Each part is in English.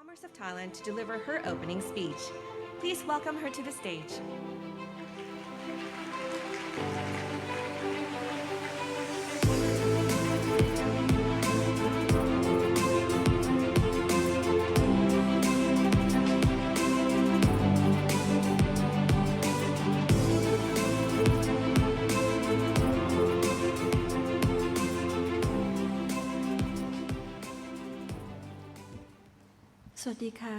Commerce of Thailand to deliver her opening speech. Please welcome her to the stage. สวัสดีค่ะ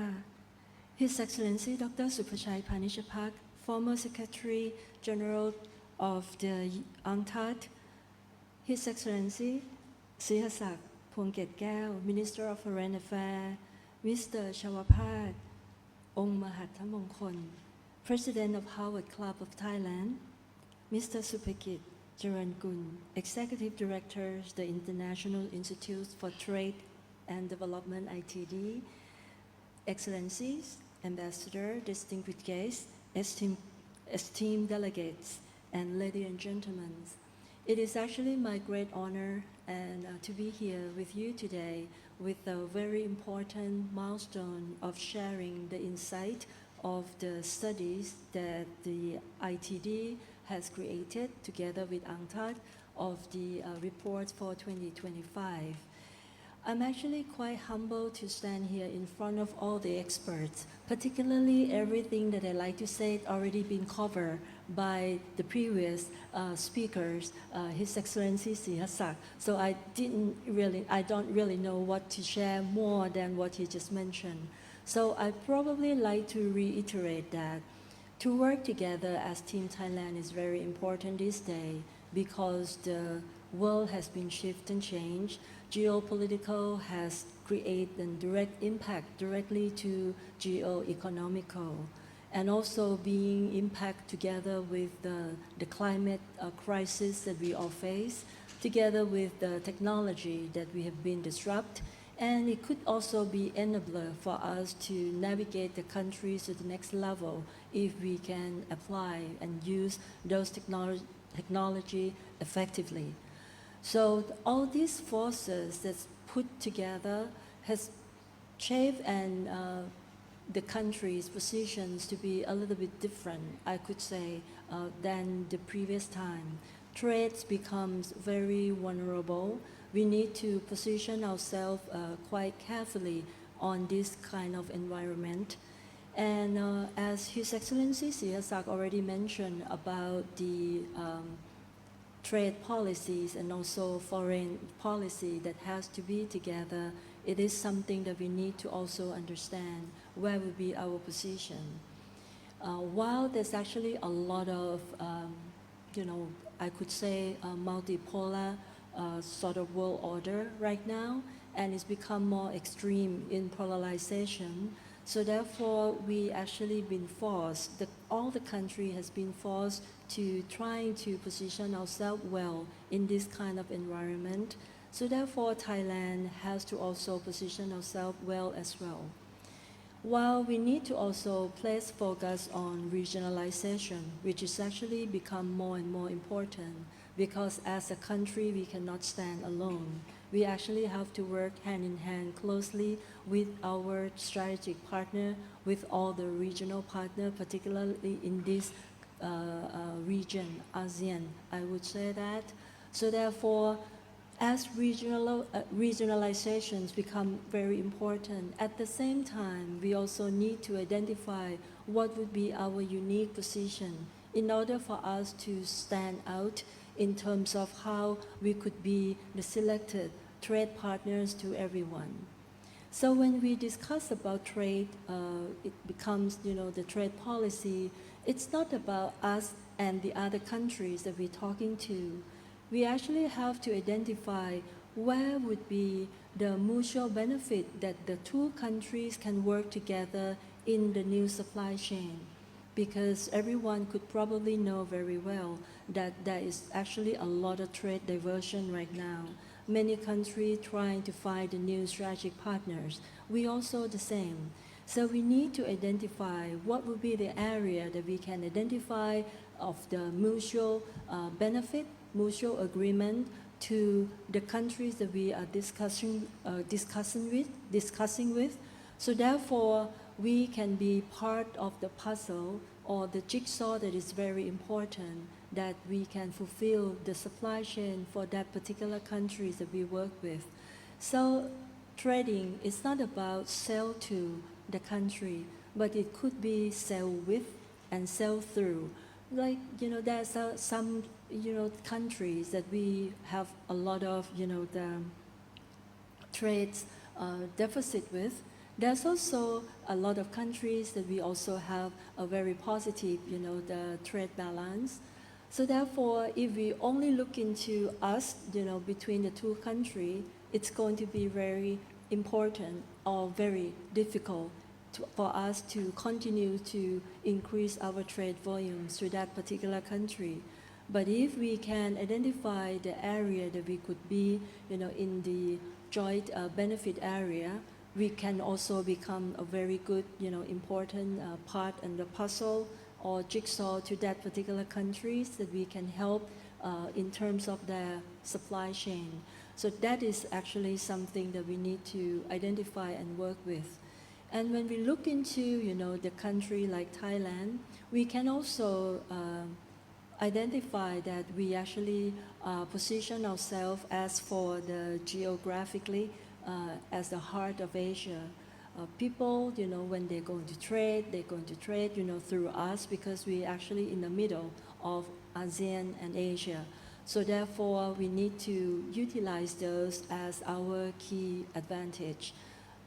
His Excellency Dr. Supachai Panichapak, former Secretary General of the UNCTAD, His Excellency Sihasak Phongketkaew, Minister of Foreign Affairs, Mr. Chawapat Ongmahathamongkol, President of Harvard Club of Thailand, Mr. Supakit Jarankul, Executive Director, the International Institute for Trade and Development (ITD), Excellencies, Ambassador, distinguished guests, esteemed delegates, and ladies and gentlemen, it is actually my great honor to be here with you today with a very important milestone of sharing the insight of the studies that the ITD has created together with UNCTAD of the report for 2025. I'm actually quite humbled to stand here in front of all the experts, particularly everything that I like to say already been covered by the previous speakers, His Excellency Sihasak. So I don't really know what to share more than what he just mentioned. So I probably like to reiterate that to work together as Team Thailand is very important this day because the world has been shifted and changed. Geopolitical has created a direct impact directly to geo-economical, and also being impact together with the climate crisis that we all face, together with the technology that we have been disrupted, and it could also be enabler for us to navigate the countries to the next level if we can apply and use those technology effectively. So all these forces that's put together has shaped and the country's positions to be a little bit different, I could say, than the previous time. Trade becomes very vulnerable. We need to position ourselves quite carefully on this kind of environment. And as His Excellency Sihasak already mentioned about the trade policies and also foreign policy that has to be together, it is something that we need to also understand where will be our position. While there's actually a lot of, I could say multipolar sort of world order right now, and it's become more extreme in polarization. So therefore, we actually been forced, all the country has been forced to trying to position ourselves well in this kind of environment. So therefore, Thailand has to also position ourselves well as well. While we need to also place focus on regionalization, which is actually become more and more important, because as a country, we cannot stand alone. We actually have to work hand in hand closely with our strategic partner, with all the regional partners, particularly in this region, ASEAN, I would say that. So therefore, as regionalizations become very important, at the same time, we also need to identify what would be our unique position in order for us to stand out in terms of how we could be the selected trade partners to everyone. So when we discuss about trade, it becomes, the trade policy, it's not about us and the other countries that we're talking to. We actually have to identify where would be the mutual benefit that the two countries can work together in the new supply chain. Because everyone could probably know very well that there is actually a lot of trade diversion right now. Many countries trying to find the new strategic partners. We also the same. So we need to identify what would be the area that we can identify of the mutual benefit, mutual agreement to the countries that we are discussing with. So therefore, we can be part of the puzzle or the jigsaw that is very important, that we can fulfill the supply chain for that particular countries that we work with. So trading is not about sell to the country, but it could be sell with and sell through. Like, there's some, countries that we have a lot of, the trades deficit with. There's also a lot of countries that we also have a very positive, the trade balance. So therefore, if we only look into us, between the two countries, it's going to be very important or very difficult for us to continue to increase our trade volumes to that particular country. But if we can identify the area that we could be, in the joint benefit area, we can also become a very good, important part in the puzzle or jigsaw to that particular countries that we can help in terms of their supply chain. So that is actually something that we need to identify and work with. And when we look into, the country like Thailand, we can also identify that we actually position ourselves as for the geographically as the heart of Asia. People, when they're going to trade, through us because we're actually in the middle of ASEAN and Asia. So therefore, we need to utilize those as our key advantage.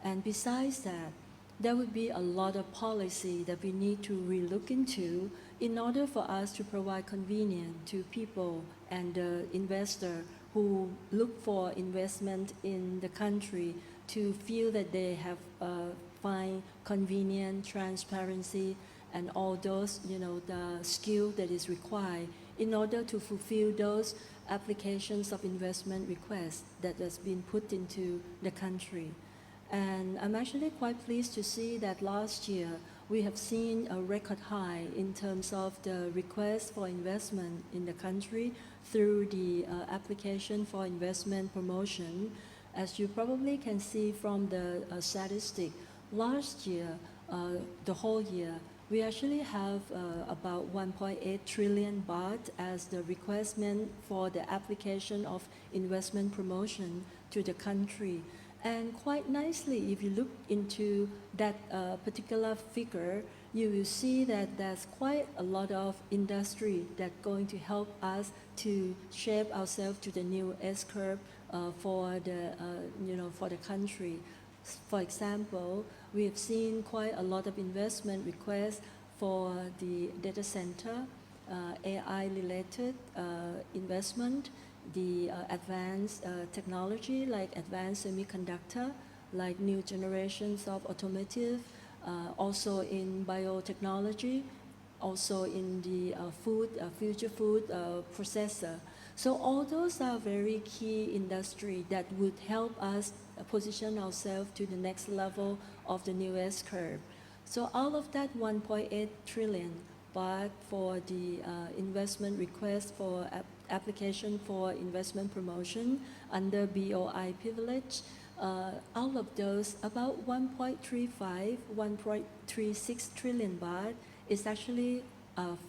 And besides that, there would be a lot of policy that we need to relook into in order for us to provide convenience to people and the investor who look for investment in the country to feel that they have find convenient, transparency, and all those, the skill that is required in order to fulfill those applications of investment requests that has been put into the country. And I'm actually quite pleased to see that last year we have seen a record high in terms of the request for investment in the country through the application for investment promotion. As you probably can see from the statistic, last year, the whole year, we actually have about 1.8 trillion baht as the requestment for the application of investment promotion to the country. And quite nicely, if you look into that particular figure, you will see that there's quite a lot of industry that's going to help us to shape ourselves to the new S-curve for the country. For example, we have seen quite a lot of investment requests for the data center, AI-related investment, the advanced technology like advanced semiconductor, like new generations of automotive, also in biotechnology, also in the future food processor. So all those are very key industry that would help us position ourselves to the next level of the new S-curve. So all of that 1.8 trillion baht for the investment request for application for investment promotion under BOI privilege, all of those, about 1.35, 1.36 trillion baht is actually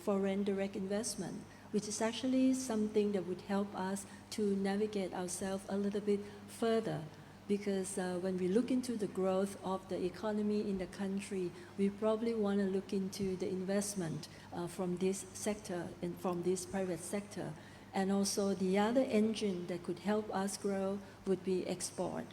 foreign direct investment, which is actually something that would help us to navigate ourselves a little bit further. Because when we look into the growth of the economy in the country, we probably want to look into the investment from this sector and from this private sector. And also the other engine that could help us grow would be export.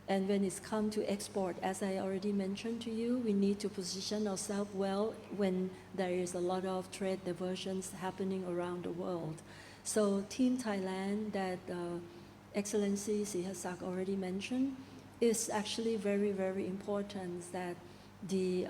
And when it's come to export, as I already mentioned to you, we need to position ourselves well when there is a lot of trade diversions happening around the world. So Team Thailand that Excellency Sihasak already mentioned is actually very, very important that the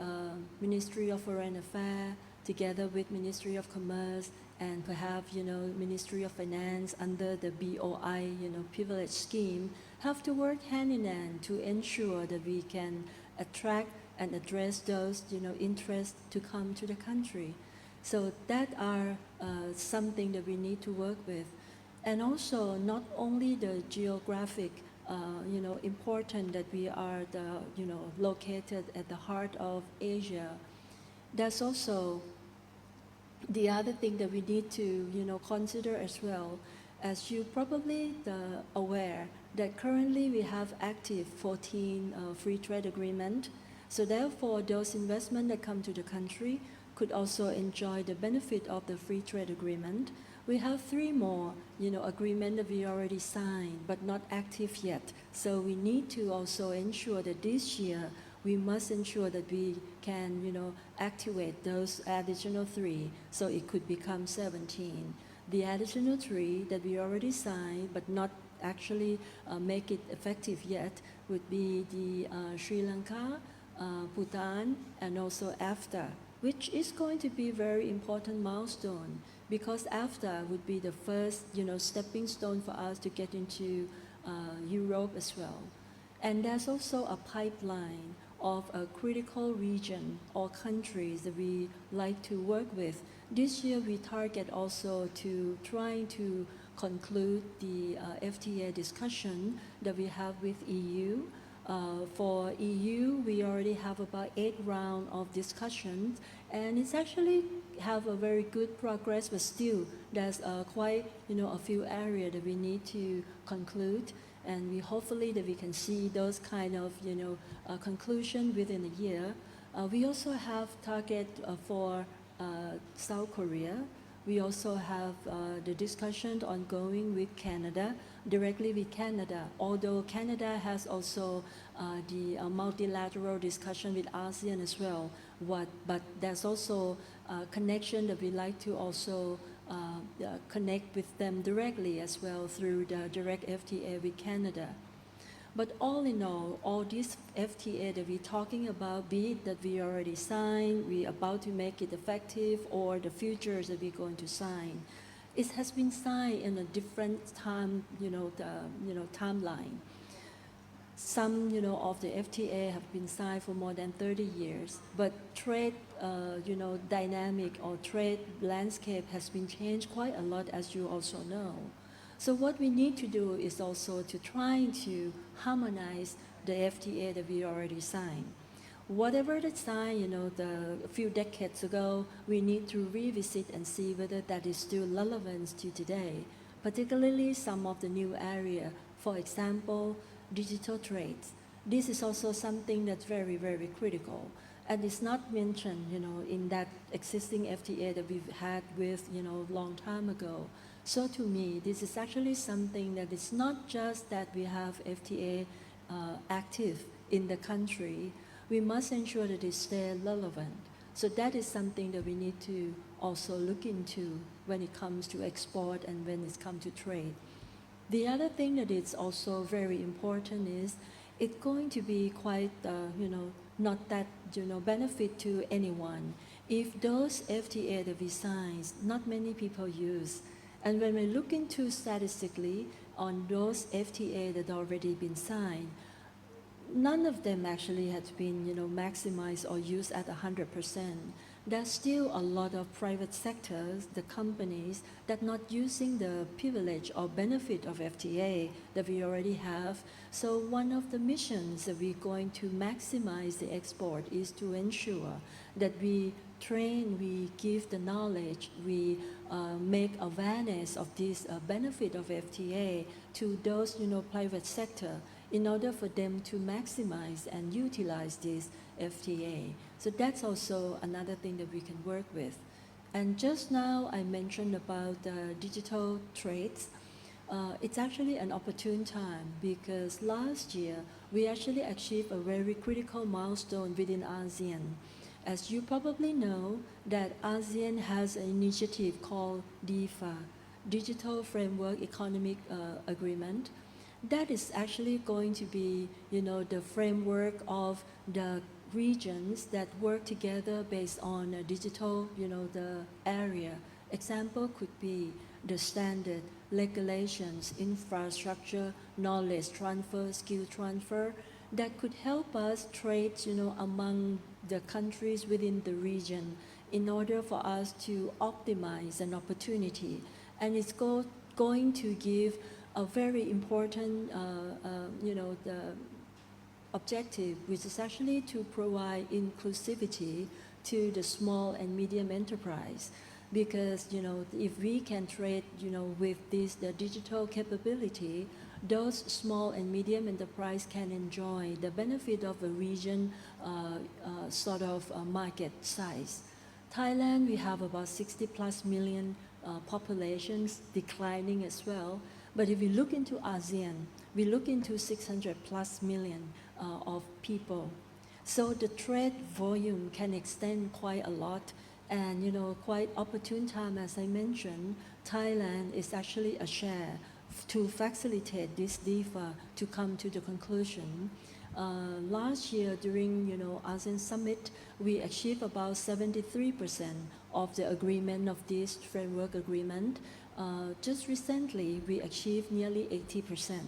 Ministry of Foreign Affairs together with Ministry of Commerce and perhaps, Ministry of Finance under the BOI, privilege scheme have to work hand in hand to ensure that we can attract and address those, interests to come to the country. So that are something that we need to work with. And also not only the geographic important that we are located at the heart of Asia. That's also the other thing that we need to consider as well. As you probably aware that currently we have active 14 free trade agreement. So therefore, those investment that come to the country could also enjoy the benefit of the free trade agreement. We have 3 more, agreement that we already signed but not active yet. So we need to also ensure that this year we must ensure that we can, activate those additional 3, so it could become 17. The additional 3 that we already signed but not actually make it effective yet would be the Sri Lanka, Bhutan, and also AFTA, which is going to be a very important milestone because AFTA would be the first, stepping stone for us to get into Europe as well. And there's also a pipeline of a critical region or countries that we like to work with. This year we target also to trying to conclude the FTA discussion that we have with EU. For EU, we already have about 8 rounds of discussions, and it's actually have a very good progress, but still there's quite a few areas that we need to conclude, and we hopefully that we can see those kind of conclusion within a year. We also have target for South Korea. We also have the discussion ongoing with Canada, directly with Canada, although Canada has also the multilateral discussion with ASEAN as well. But there's also a connection that we like to also connect with them directly as well through the direct FTA with Canada. But all in all these FTA that we're talking about, be it that we already signed, we're about to make it effective, or the futures that we're going to sign, it has been signed in a different time, timeline. Some, of the FTA have been signed for more than 30 years, but trade, dynamic or trade landscape has been changed quite a lot, as you also know. So what we need to do is also to try to harmonize the FTA that we already signed. Whatever that's signed, a few decades ago, we need to revisit and see whether that is still relevant to today, particularly some of the new area. For example, digital trades. This is also something that's very, very critical. And it's not mentioned, in that existing FTA that we've had with, long time ago. So to me, this is actually something that is not just that we have FTA active in the country. We must ensure that it stays relevant. So that is something that we need to also look into when it comes to export and when it comes to trade. The other thing that is also very important is it's going to be quite, not that, benefit to anyone. If those FTA that we sign, not many people use. And when we look into statistically on those FTA that already been signed, none of them actually has been, maximized or used at 100%. There's still a lot of private sectors, the companies, that not using the privilege or benefit of FTA that we already have. So one of the missions that we're going to maximize the export is to ensure that we train, we give the knowledge, we make awareness of this benefit of FTA to those, private sector in order for them to maximize and utilize this FTA. So that's also another thing that we can work with. And just now I mentioned about digital trades. It's actually an opportune time because last year we actually achieved a very critical milestone within ASEAN. As you probably know, that ASEAN has an initiative called DFA, Digital Framework Economic Agreement. That is actually going to be, the framework of the regions that work together based on digital, the area. Example could be the standard, regulations, infrastructure, knowledge transfer, skill transfer, that could help us trade, among the countries within the region in order for us to optimize an opportunity. And it's going to give a very important, the objective, which is actually to provide inclusivity to the small and medium enterprise. Because, if we can trade, with the digital capability, those small and medium enterprise can enjoy the benefit of a region market size. Thailand, we have about 60 plus million populations, declining as well. But if we look into ASEAN, we look into 600 plus million of people. So the trade volume can extend quite a lot. And, quite opportune time, as I mentioned, Thailand is actually a share to facilitate this DIFA to come to the conclusion. Last year, during, ASEAN Summit, we achieved about 73% of the agreement of this framework agreement. Just recently, we achieved nearly 80%.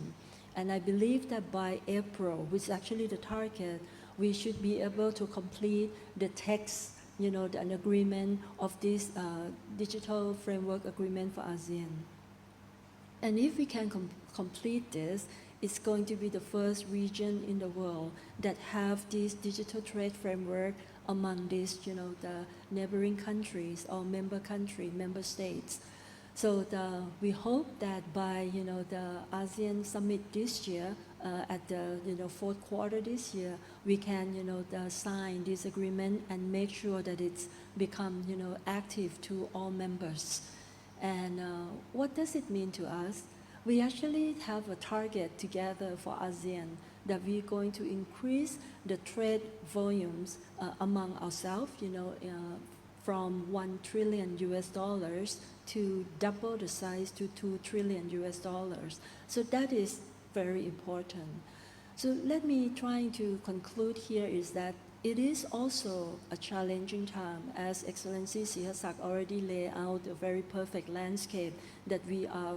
And I believe that by April, which is actually the target, we should be able to complete the text, an agreement of this digital framework agreement for ASEAN. And if we can complete this, it's going to be the first region in the world that have this digital trade framework among these, the neighboring countries or member states. So we hope that by, the ASEAN Summit this year, at the, fourth quarter this year, we can, sign this agreement and make sure that it's become, active to all members. And what does it mean to us? We actually have a target together for ASEAN that we're going to increase the trade volumes among ourselves, from $1 trillion to double the size to $2 trillion. So that is very important. So let me try to conclude here is that it is also a challenging time, as Excellency Sihasak already laid out a very perfect landscape that we are,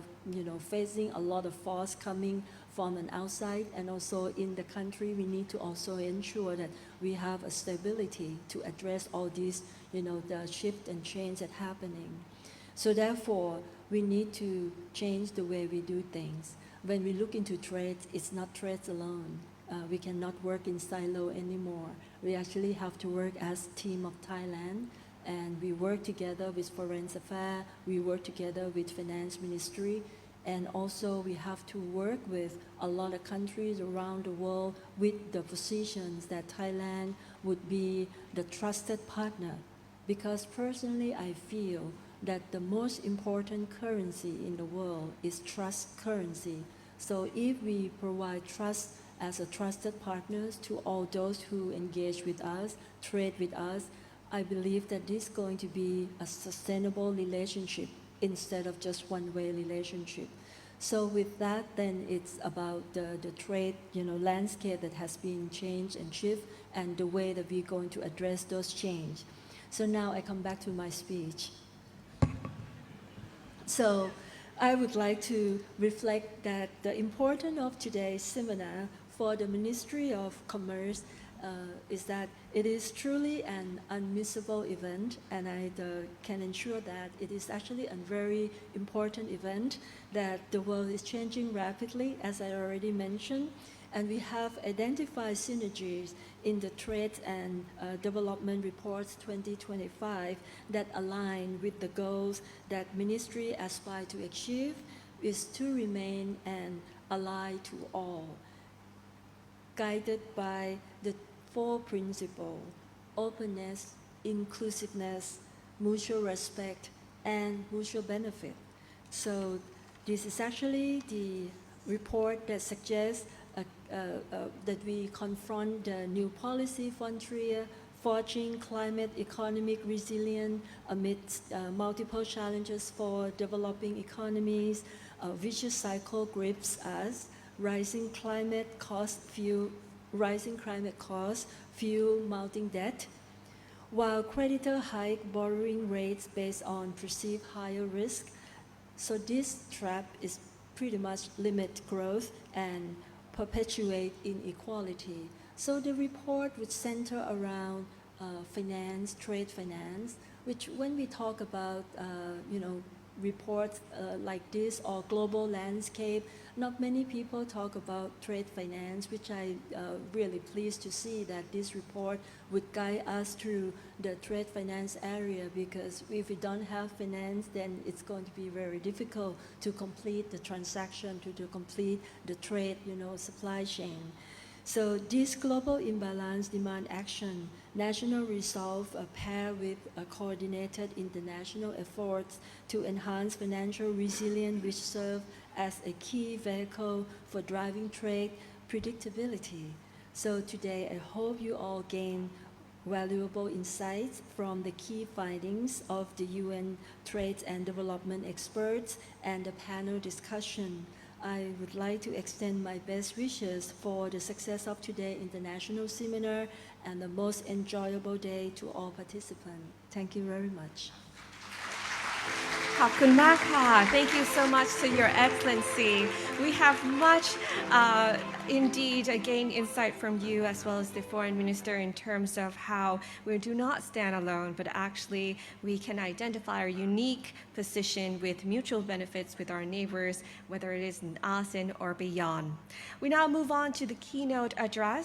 facing a lot of force coming from an outside, and also in the country we need to also ensure that we have a stability to address all these, the shift and change that's happening. So therefore, we need to change the way we do things. When we look into trades, it's not trades alone. We cannot work in silo anymore. We actually have to work as team of Thailand, and we work together with Foreign Affairs, we work together with Finance Ministry, and also we have to work with a lot of countries around the world with the positions that Thailand would be the trusted partner. Because personally, I feel that the most important currency in the world is trust currency. So if we provide trust as a trusted partners to all those who engage with us, trade with us, I believe that this is going to be a sustainable relationship instead of just one-way relationship. So with that, then it's about the trade, landscape that has been changed and shift, and the way that we're going to address those change. So now I come back to my speech. So I would like to reflect that the importance of today's seminar for the Ministry of Commerce is that it is truly an unmissable event, and I can ensure that it is actually a very important event, that the world is changing rapidly, as I already mentioned, and we have identified synergies in the Trade and Development Reports 2025 that align with the goals that Ministry aspire to achieve, is to remain an ally to all, guided by the four principles: openness, inclusiveness, mutual respect, and mutual benefit. So this is actually the report that suggests that we confront the new policy frontier, forging climate economic resilience amidst multiple challenges for developing economies. A vicious cycle grips us. Rising climate costs fuel mounting debt, while creditor hike borrowing rates based on perceived higher risk. So this trap is pretty much limit growth and perpetuate inequality. So the report would center around finance, trade finance, which when we talk about reports like this or global landscape, not many people talk about trade finance, which I really pleased to see that this report would guide us through the trade finance area, because if we don't have finance, then it's going to be very difficult to complete the transaction, to complete the trade, supply chain. So this global imbalance demand action, national resolve paired with coordinated international efforts to enhance financial resilience, which serve as a key vehicle for driving trade predictability. So today I hope you all gain valuable insights from the key findings of the UN Trade and Development experts and the panel discussion. I would like to extend my best wishes for the success of today's international seminar and the most enjoyable day to all participants. Thank you very much. ขอบคุณมากค่ะ Thank you so much to Your Excellency. We have much indeed gained insight from you as well as the Foreign Minister in terms of how we do not stand alone, but actually we can identify our unique position with mutual benefits with our neighbors, whether it is in ASEAN or beyond. We now move on to the keynote address